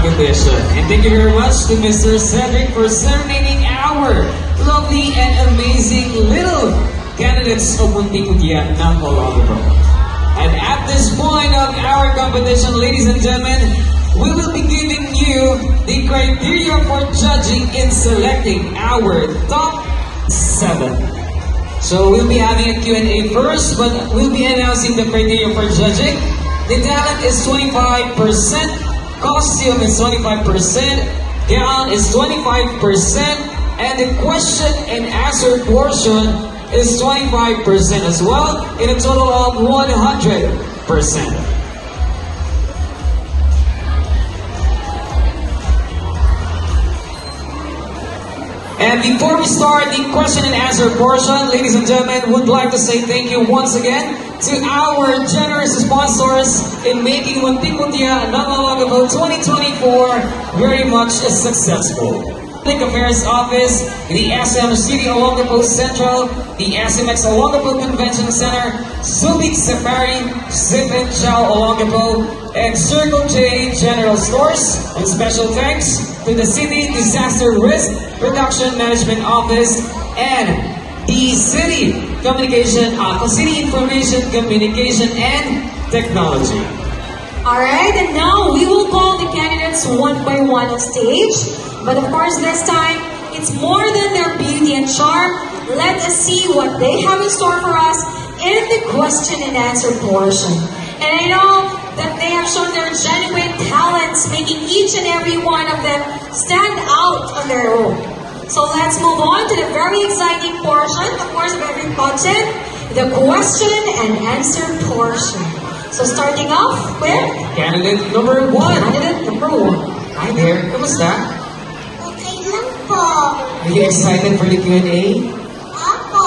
competition. And thank you very much to Mr. Cedric for serenading our lovely and amazing little candidates of Munting Udya ng Olongapo. And at this point of our competition, ladies and gentlemen, we will be giving you the criteria for judging in selecting our top 7. So we'll be having a Q&A first, but we'll be announcing the criteria for judging. The talent is 25%, costume is 25%, gown is 25%, and the question and answer portion is 25% as well, in a total of 100%. And before we start the question and answer portion, ladies and gentlemen, would like to say thank you once again to our generous sponsors in making Munting Udya ng Olongapo 2024 very much successful. Public Affairs Office, the SM City Olongapo Central, the SMX Olongapo Convention Center, Subic Safari, Zip and Chow Olongapo, and Circle J General Stores. And special thanks to the City Disaster Risk Reduction Management Office and the City City Information Communication and Technology. Alright, and now we will call the candidates one by one on stage. But of course, this time, it's more than their beauty and charm. Let us see what they have in store for us in the question and answer portion. And I know that they have shown their genuine talents, making each and every one of them stand out on their own. So let's move on to the very exciting portion, of course, of every content, the question and answer portion. So starting off with Candidate number 1. candidate number 1. Hi there, kamusta? Okay lang po. Are you excited for the Q&A? Ako.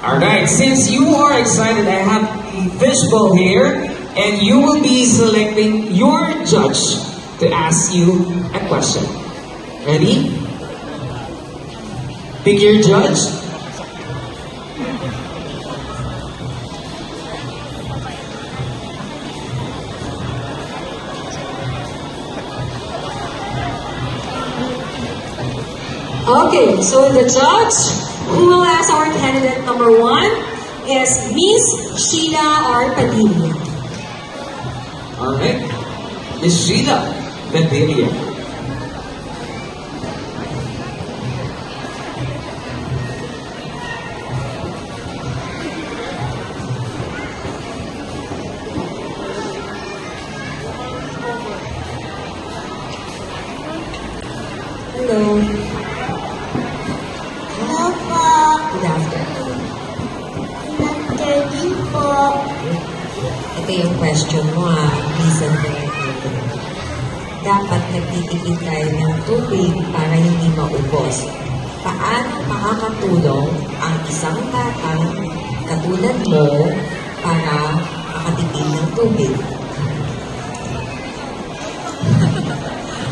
Alright, since you are excited, I have a fishbowl here, and you will be selecting your judge to ask you a question. Ready? Pick your judge. Okay, so the judge who will ask our candidate number 1 is Miss Sheila R. Padilla. Alright. Miss Sheila Padilla. Hello. Hello po. Good afternoon. Afternoon po. Ito yung question mo Reason for it. Dapat nagtitipid tayo ng tubig para hindi maubos. Paano makakatulong ang isang batang katulad mo para makatipid ng tubig?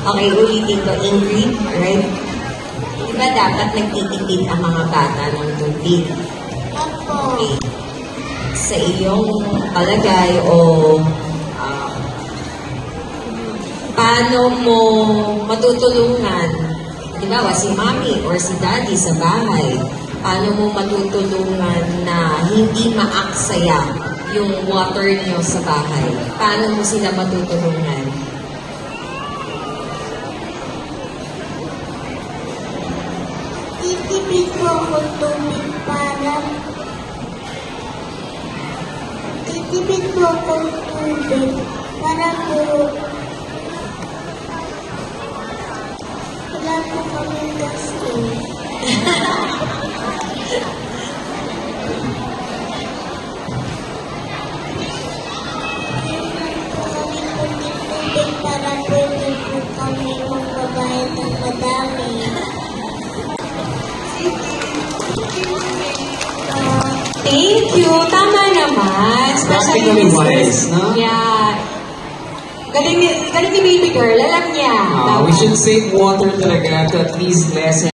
Okay, ulitin ko, Ingrid, right? Di ba dapat nagtitipid ang mga bata ng tubig? Opo. Okay. Sa iyong palagay o paano mo matutulungan, di ba, si mommy or si daddy sa bahay, paano mo matutulungan na hindi maaksaya yung water niyo sa bahay? Paano mo sila matutulungan? Titipid po ako tubig para... Titipid po ako tubig para po... Wala po kami gasto. Tubig para po hindi po kami magbabayad ng madami. Thank you. Tama naman. Practically wise, no? Yeah. Galing ni baby girl. Alam niya. We should save water talaga to at least lessen